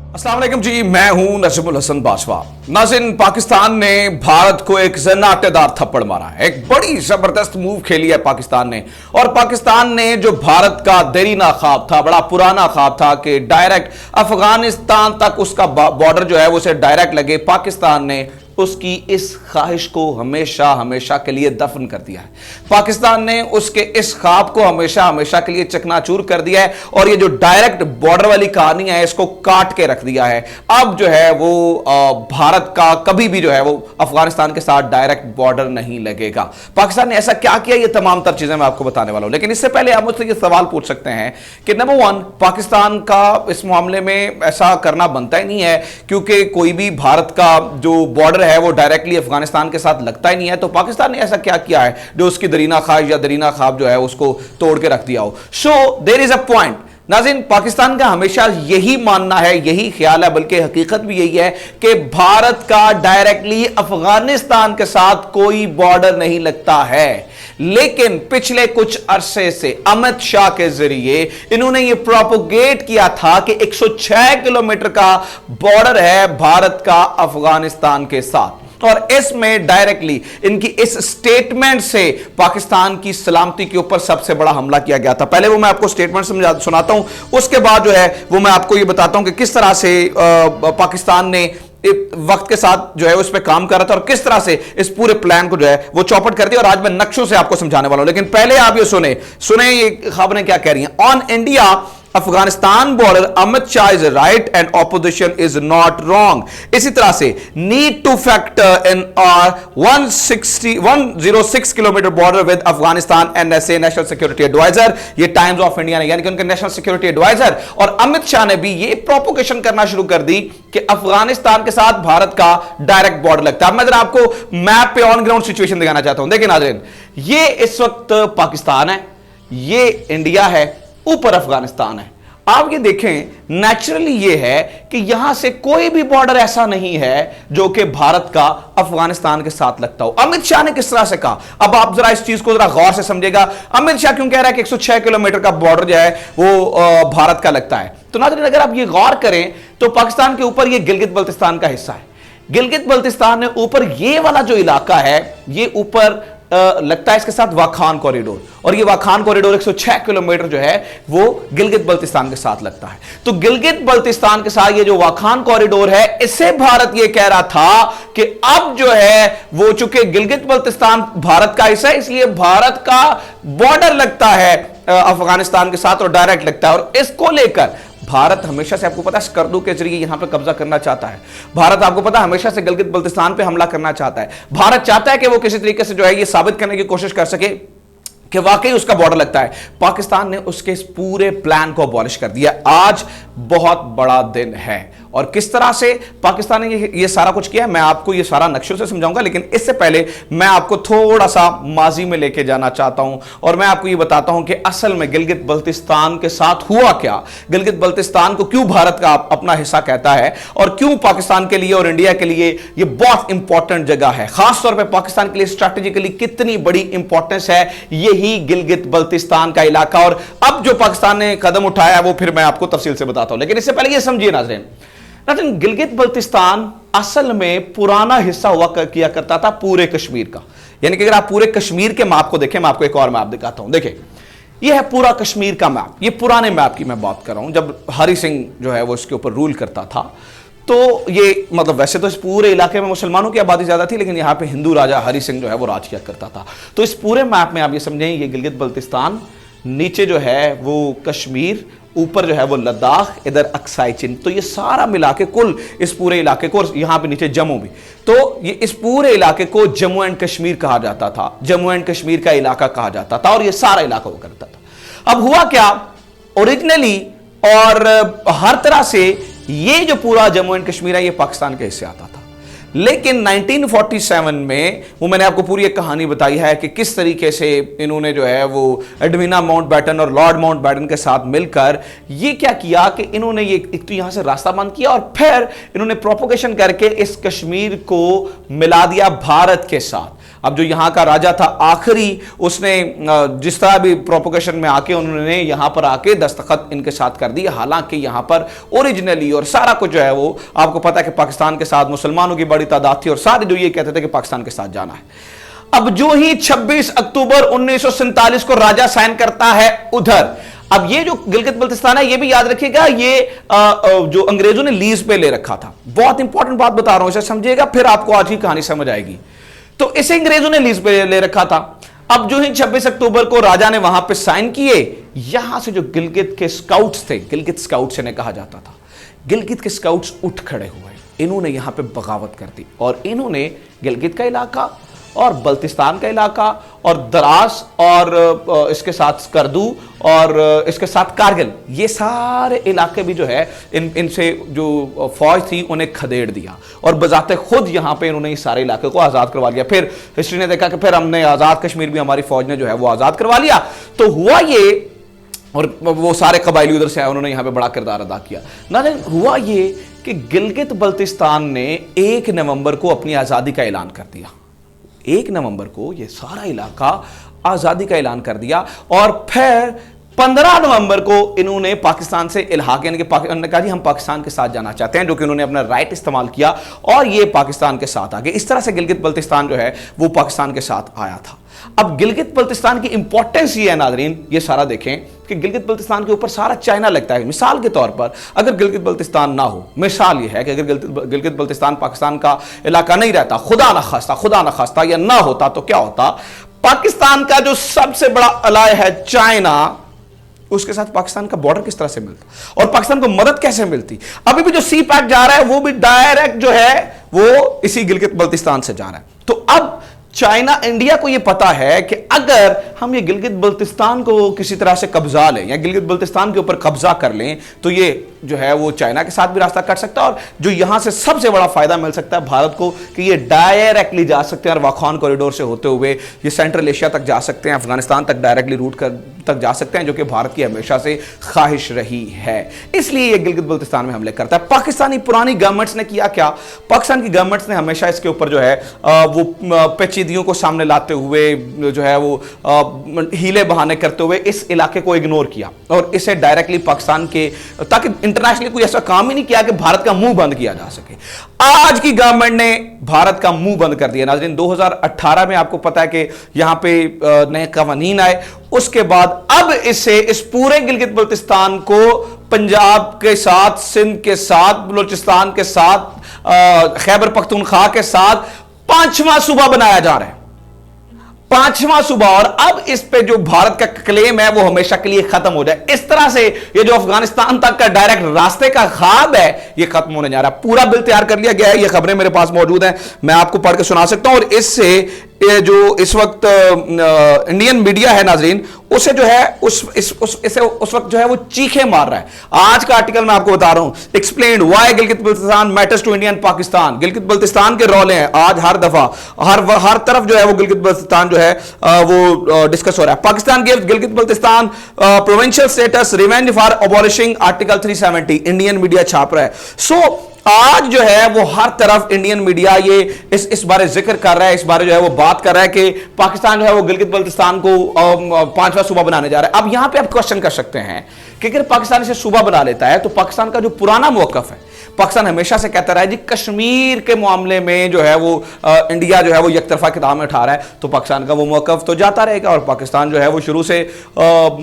अस्सलाम वालेकुम जी, मैं हूं नजमुल हसन बाजवा। नाज़रीन, पाकिस्तान ने भारत को एक जन्नाटेदार थप्पड़ मारा है। एक बड़ी जबरदस्त मूव खेली है पाकिस्तान ने। और पाकिस्तान ने जो भारत का देरीना ख्वाब था, बड़ा पुराना ख्वाब था कि डायरेक्ट अफगानिस्तान तक उसका बॉर्डर जो है वो उसे डायरेक्ट लगे, पाकिस्तान ने उसकी इस ख्वाहिश को हमेशा हमेशा के लिए दफन कर दिया है। पाकिस्तान ने उसके इस ख्वाब को हमेशा हमेशा के लिए चकनाचूर कर दिया है और ये जो डायरेक्ट बॉर्डर वाली कहानी है इसको काट के रख दिया है। अब जो है वो भारत का कभी भी जो है वो अफगानिस्तान के साथ डायरेक्ट बॉर्डर नहीं लगेगा। पाकिस्तान ने ऐसा क्या किया, ये तमाम तर चीजें मैं आपको बताने वाला हूं। लेकिन इससे पहले आप मुझसे ये सवाल पूछ सकते हैं कि नंबर वन, पाकिस्तान का इस मामले में ऐसा करना बनता ही नहीं है, क्योंकि कोई भी भारत का जो बॉर्डर है वो डायरेक्टली अफगानिस्तान के साथ लगता ही नहीं है। तो पाकिस्तान ने ऐसा क्या किया है जो उसकी दरीना ख्वाहिश या दरीना ख्वाब जो है उसको तोड़ के रख दिया हो। So there is a point. नाज़रीन, पाकिस्तान का हमेशा यही मानना है, यही ख्याल है, बल्कि हकीकत भी यही है कि भारत का डायरेक्टली अफगानिस्तान के साथ कोई बॉर्डर नहीं लगता है। लेकिन पिछले कुछ अरसे से अमित शाह के जरिए इन्होंने यह प्रोपोगेट किया था कि 106 किलोमीटर का बॉर्डर है भारत का अफगानिस्तान के साथ, और इसमें डायरेक्टली इनकी इस स्टेटमेंट से पाकिस्तान की सलामती के ऊपर सबसे बड़ा हमला किया गया था। पहले वो मैं आपको स्टेटमेंट सुनाता हूं, उसके बाद जो है वो मैं आपको ये बताता हूं कि किस तरह से पाकिस्तान ने वक्त के साथ जो है उस पर काम कर रहा था और किस तरह से इस पूरे प्लान को जो है वो चौपट कर दिया। और आज मैं नक्शों से आपको समझाने वाला हूं, लेकिन पहले आप ये सुने ये खबरें क्या कह रही हैं। On India Afghanistan border, Amit Shah is right and opposition is not wrong. इसी तरह से need to factor in 106 kilometre border with Afghanistan, NSA national security adviser, ये टाइम्स ऑफ इंडिया ने, यानी कि उनके नेशनल सिक्योरिटी एडवाइजर और अमित शाह ने भी ये प्रोपोगेशन करना शुरू कर दी कि अफगानिस्तान के साथ भारत का डायरेक्ट बॉर्डर लगता है। अब मैं जरा आपको मैप पे ऑन ग्राउंड सिचुएशन दिखाना चाहता हूं। देखिए नाज़रीन, ये इस वक्त पाकिस्तान है, ये इंडिया है, ऊपर अफगानिस्तान है। आप ये देखें, नेचुरली ये है कि यहां से कोई भी बॉर्डर ऐसा नहीं है जो कि भारत का अफगानिस्तान के साथ लगता हो। अमित शाह ने किस तरह से कहा, अब आप जरा इस चीज को जरा गौर से समझिएगा। अमित शाह क्यों कह रहा है कि 106 किलोमीटर का बॉर्डर जो है वो भारत का लगता है? तो नाज़रीन, अगर आप ये गौर करें तो पाकिस्तान के ऊपर ये गिलगित बल्तिस्तान का हिस्सा है। गिलगित बल्तिस्तान में ऊपर ये वाला जो इलाका है, ये ऊपर लगता है इसके साथ वाखान कॉरिडोर, और ये वाखान कॉरिडोर 106 किलोमीटर जो है वो गिलगित बल्तिस्तान के साथ लगता है। तो गिलगित बल्तिस्तान के साथ ये जो वाखान कॉरिडोर है, इससे भारत ये कह रहा था कि अब जो है वो चूंकि गिलगित बल्तिस्तान भारत का हिस्सा है, इसलिए भारत का बॉर्डर लगता है अफगानिस्तान के साथ और डायरेक्ट लगता है। और इसको लेकर भारत हमेशा से, आपको पता है, स्कर्दू के जरिए यहां पे कब्जा करना चाहता है। भारत, आपको पता है, हमेशा से गिलगित बल्तिस्तान पे हमला करना चाहता है। भारत चाहता है कि वो किसी तरीके से जो है ये साबित करने की कोशिश कर सके कि वाकई उसका बॉर्डर लगता है। पाकिस्तान ने उसके इस पूरे प्लान को अबॉलिश कर दिया। आज बहुत बड़ा दिन है और किस तरह से पाकिस्तान ने ये सारा कुछ किया, मैं आपको ये सारा नक्शों से समझाऊंगा। लेकिन इससे पहले मैं आपको थोड़ा सा माजी में लेके जाना चाहता हूं और मैं आपको ये बताता हूं कि असल में गिलगित बल्तिस्तान के साथ हुआ क्या, गिलगित बल्तिस्तान को क्यों भारत का अपना हिस्सा कहता है और क्यों पाकिस्तान के लिए और इंडिया के लिए ये बहुत इंपॉर्टेंट जगह है। खासतौर पर पाकिस्तान के लिए स्ट्रैटेजिकली कितनी बड़ी इंपॉर्टेंस है यही गिलगित बल्तिस्तान का इलाका, और अब जो पाकिस्तान ने कदम उठाया है वो फिर मैं आपको तफसील से बताता हूं। लेकिन इससे पहले ये समझिए नाज़रीन, गिलगित बल्तिस्तान असल में पुराना हिस्सा हुआ किया करता था पूरे कश्मीर का। यानी कि अगर आप पूरे कश्मीर के मैप को देखें, मैं आपको एक और मैप दिखाता हूं। देखिए, यह है पूरा कश्मीर का मैप। ये पुराने मैप की मैं बात कर रहा हूं, जब हरि सिंह जो है वो इसके ऊपर रूल करता था। तो ये मतलब वैसे तो इस पूरे इलाके में मुसलमानों की आबादी ज्यादा थी, लेकिन यहां पे हिंदू राजा हरि सिंह जो है वो राज किया करता था। तो इस पूरे मैप में आप ये समझें, ये गिलगित बल्तिस्तान, नीचे जो है वो कश्मीर, ऊपर जो है वो लद्दाख, इधर अक्साई चिन। तो ये सारा मिला के कुल इस पूरे इलाके को, यहां पे नीचे जम्मू भी, तो ये इस पूरे इलाके को जम्मू एंड कश्मीर कहा जाता था, जम्मू एंड कश्मीर का इलाका कहा जाता था, और ये सारा इलाका वो करता था। अब हुआ क्या, ओरिजिनली और हर तरह से ये जो पूरा जम्मू एंड कश्मीर है ये पाकिस्तान के हिस्से आता था। लेकिन 1947 में वो मैंने आपको पूरी एक कहानी बताई है कि किस तरीके से इन्होंने जो है वो एडमिना माउंटबेटन और लॉर्ड माउंटबेटन के साथ मिलकर ये क्या किया कि इन्होंने ये एक तो यहां से रास्ता बंद किया और फिर इन्होंने प्रोपोगेशन करके इस कश्मीर को मिला दिया भारत के साथ। अब जो यहां का राजा था आखिरी, उसने जिस तरह भी प्रोपोगेशन में आके उन्होंने यहां पर आके दस्तखत इनके साथ कर दिए। हालांकि यहां पर ओरिजिनली और सारा कुछ जो है वो आपको पता है कि पाकिस्तान के साथ मुसलमानों की बड़ी तादाद थी और सारे जो ये कहते थे कि पाकिस्तान के साथ जाना है। अब जो ही 26 अक्टूबर 1947 को राजा साइन करता है उधर, अब ये जो गिलगित बल्तिस्तान है ये भी याद रखिएगा, ये जो अंग्रेजों ने लीज पे ले रखा था। बहुत इंपॉर्टेंट बात बता रहा हूं, इसे समझिएगा फिर आपको आज की कहानी समझ आएगी। तो इसे अंग्रेजों ने लीज पे ले रखा था। अब जो ही 26 अक्टूबर को राजा ने वहां पे साइन किए, यहां से जो गिलगित के स्काउट्स थे, गिलगित स्काउट्स इन्हें कहा जाता था, गिलगित के स्काउट्स उठ खड़े हुए। इन्होंने यहां पे बगावत कर दी और इन्होंने गिलगित का इलाका और बल्तिस्तान का इलाका और द्रास और इसके साथ स्कर्दू और इसके साथ कारगिल, ये सारे इलाके भी जो है इनसे जो फौज थी उन्हें खदेड़ दिया और बजाते खुद यहां पे इन्होंने इस सारे इलाके को आजाद करवा लिया। फिर हिस्ट्री ने देखा कि फिर हमने आजाद कश्मीर भी हमारी फौज ने जो है वो आजाद करवा लिया। तो हुआ ये, और वो सारे कबाइली उधर से आए, उन्होंने यहां पे बड़ा किरदार अदा किया। नाज़रीन, हुआ ये कि गिलगित बल्तिस्तान ने 1 नवंबर को अपनी आजादी का ऐलान कर दिया। 1 नवंबर को ये सारा इलाका आजादी का ऐलान कर दिया और फिर 15 नवंबर को इन्होंने पाकिस्तान से इल्हाक, यानी कि उन्होंने कहा जी हम पाकिस्तान के साथ जाना चाहते हैं, जो कि उन्होंने अपना राइट इस्तेमाल किया और ये पाकिस्तान के साथ आ गए। इस तरह से गिलगित बल्तिस्तान जो है वो पाकिस्तान के साथ आया था। अब गिलगित बल्तिस्तान की इंपॉर्टेंस ये है नाज़रीन, ये सारा देखें कि गिलगित बल्तिस्तान के ऊपर सारा चाइना लगता है। मिसाल के तौर पर अगर गिलगित बल्तिस्तान ना हो, मिसाल ये है कि अगर गिलगित बल्तिस्तान पाकिस्तान का इलाका नहीं रहता, खुदा ना खास्ता या ना होता, तो क्या होता, पाकिस्तान का जो सबसे बड़ा अलाय है चाइना, उसके साथ पाकिस्तान का बॉर्डर किस तरह से मिलता और पाकिस्तान को मदद कैसे मिलती। अभी भी जो सी पैक जा रहा है वो भी डायरेक्ट जो है वो इसी गिलगित बल्तिस्तान से जा रहा है। तो अब चाइना, इंडिया को यह पता है कि अगर हम ये गिलगित बल्तिस्तान को किसी तरह से कब्जा लें या गिलगित बल्तिस्तान के ऊपर कब्जा कर लें, तो ये जो है वो चाइना के साथ भी रास्ता कट सकता है और जो यहां से सबसे बड़ा फायदा मिल सकता है भारत को कि ये डायरेक्टली जा सकते हैं और वाखान कॉरिडोर से होते हुए ये सेंट्रल एशिया तक जा सकते हैं, अफगानिस्तान तक डायरेक्टली रूट तक जा सकते हैं, जो कि भारत की हमेशा से ख्वाहिश रही है। इसलिए ये गिलगित बल्तिस्तान में हमले करता है। पाकिस्तानी पुरानी गवर्नमेंट्स ने किया क्या, पाकिस्तान की गवर्नमेंट्स ने हमेशा इसके ऊपर जो है वो पेचीदगियों को सामने लाते हुए जो है वो हीले बहाने करते हुए इस इलाके को इग्नोर किया और इसे डायरेक्टली पाकिस्तान के, ताकि इंटरनेशनली कोई ऐसा काम ही नहीं किया कि भारत का मुंह बंद किया जा सके। आज की गवर्नमेंट ने भारत का मुंह बंद कर दिया। नाज़रीन, 2018 में आपको पता है कि यहां पे नए कानून आए, उसके बाद अब इसे इस पूरे गिलगित बल्तिस्तान को पंजाब के साथ, सिंध के साथ, बलूचिस्तान के साथ, खैबर पख्तूनख्वा के साथ 5वां सूबा बनाया जा रहा है, 5वां सूबा। और अब इस पे जो भारत का क्लेम है वो हमेशा के लिए खत्म हो जाए। इस तरह से ये जो अफगानिस्तान तक का डायरेक्ट रास्ते का ख्वाब है ये खत्म होने जा रहा है। पूरा बिल तैयार कर लिया गया है, ये खबरें मेरे पास मौजूद हैं, मैं आपको पढ़ के सुना सकता हूं। और इससे ये जो इस वक्त इंडियन मीडिया है नाजरीन, उसे जो है उस वक्त जो है वो चीखे मार रहा है। आज का आर्टिकल मैं आपको बता रहा हूं, explained why Gilgit Baltistan matters to India and Pakistan. Gilgit Baltistan के रोले हैं आज हर दफा हर तरफ जो है वो गिलगित बल्तिस्तान जो है वो डिस्कस हो रहा है। Pakistan gives Gilgit Baltistan provincial status, revenge for abolishing article 370, Indian media छाप रहा है। सो आज जो है वो हर तरफ इंडियन मीडिया ये इस बारे जिक्र कर रहा है, इस बारे जो है वो बात कर रहा है कि पाकिस्तान जो है वो गिलगित बल्तिस्तान को 5वां सूबा बनाने जा रहा है। अब यहां पे आप क्वेश्चन कर सकते हैं कि अगर पाकिस्तान इसे सूबा बना लेता है तो पाकिस्तान का जो पुराना मौकफ है, पाकिस्तान हमेशा से कहता रहा है जी कश्मीर के मामले में जो है वो इंडिया जो है वो एक तरफा किताब में उठा रहा है, तो पाकिस्तान का वो मौकफ तो जाता रहेगा और पाकिस्तान जो है वो शुरू से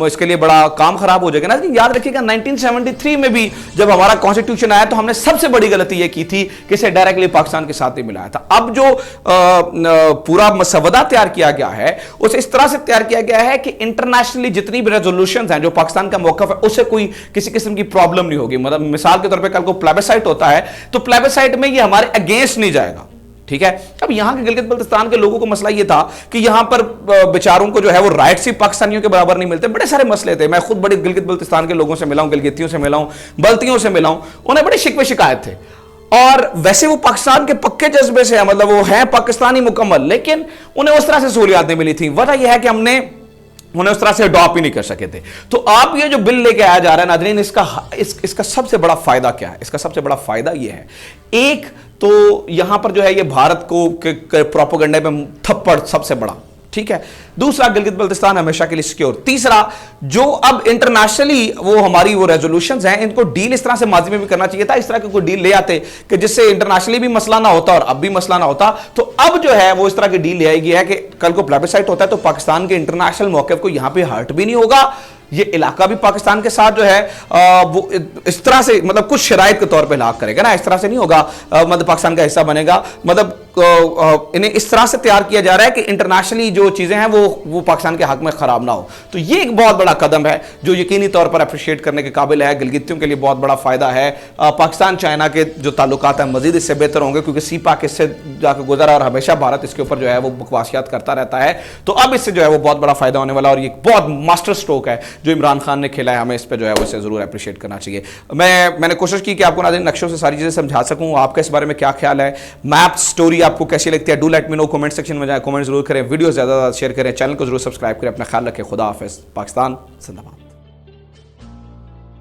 इसके लिए बड़ा काम खराब हो जाएगा ना। याद रखिएगा 1973 में भी जब हमारा कॉन्स्टिट्यूशन आया तो हमने सबसे बड़ी गलती ये की थी कि इसे डायरेक्टली पाकिस्तान के साथ ही मिलाया था। अब जो पूरा मसवदा तैयार किया गया है उसे इस तरह से तैयार किया गया है कि इंटरनेशनली जितनी भी रेजोल्यूशंस हैं जो पाकिस्तान का मौकफ है उससे कोई किसी किस्म की प्रॉब्लम नहीं होगी। मतलब मिसाल के तौर पे कल को प्लेबिसाइट होता है तो प्लेबिसाइट में ये हमारे अगेंस्ट नहीं जाएगा, ठीक है। अब यहां के गिलगित बल्तिस्तान के लोगों को मसला ये था कि यहां पर बेचारों को जो है वो राइट्स ही पाकिस्तानियों के बराबर नहीं मिलते। बड़े सारे मसले थे, मैं खुद बड़े गिलगित बल्तिस्तान के लोगों से मिला हूं, गिलगितियों से मिला हूं, बल्तियों से मिला हूं, उन्हें बड़े शिकवे शिकायत थे। और वैसे वो पाकिस्तान के पक्के जज्बे से है, मतलब वो है पाकिस्तानी मुकम्मल, लेकिन उन्हें उस तरह से सहूलियात नहीं मिली थी। वजह यह है कि हमने उन्हें उस तरह से अडॉप्ट ही नहीं कर सके थे। तो आप ये जो बिल लेके आया जा रहा है नाज़रीन, इसका सबसे बड़ा फायदा क्या है? इसका सबसे बड़ा फायदा ये है, एक तो यहां पर जो है ये भारत को प्रोपेगेंडा में थप्पड़ सबसे बड़ा, ठीक है। दूसरा, गिलगित बल्तिस्तान हमेशा के लिए सिक्योर। तीसरा, जो अब इंटरनेशनली वो हमारी वो रेजोल्यूशंस हैं, इनको डील इस तरह से माजी में भी करना चाहिए था, इस तरह के कोई डील ले आते कि जिससे इंटरनेशनली भी मसला ना होता और अब भी मसला ना होता। तो अब जो है वो इस तरह की डील ले आएगी है कि कल को प्लेबिसाइट होता है तो पाकिस्तान के इंटरनेशनल मौके को यहां पर हर्ट भी नहीं होगा, ये इलाका भी पाकिस्तान के साथ जो है वो इस तरह से मतलब कुछ शराइत के तौर पे लाग करेगा ना, इस तरह से नहीं होगा मतलब पाकिस्तान का हिस्सा बनेगा। मतलब इन्हें इस तरह से तैयार किया जा रहा है कि इंटरनेशनली जो चीजें हैं वो पाकिस्तान के हक में खराब ना हो। तो ये एक बहुत बड़ा कदम है जो यकीनी तौर पर अप्रिशिएट करने के काबिल है। गिलगितियों के लिए बहुत बड़ा फायदा है। पाकिस्तान चाइना के जो ताल्लुकात हैं मजीद इससे बेहतर होंगे, क्योंकि सीपाक इससे जाकर गुजरा और हमेशा भारत इसके ऊपर जो है वो बकवासियात करता रहता है। तो अब इससे जो है वो बहुत बड़ा फायदा होने वाला, और ये बहुत मास्टर स्ट्रोक है जो इमरान खान ने खेला है। हमें इस पर जो है वो इसे जरूर अप्रिशिएट करना चाहिए। मैंने कोशिश की कि आपको नाज़रीन नक्शों से सारी चीजें समझा सकूं। आपका इस बारे में क्या ख्याल है? मैप स्टोरी आपको कैसी लगती है? Do let me know, comment section में जाए, कमेंट जरूर करें, वीडियो ज्यादा शेयर करें, चैनल को जरूर सब्सक्राइब करें। अपना ख्याल रखें। खुदा हाफिज़। पाकिस्तान जिंदाबाद।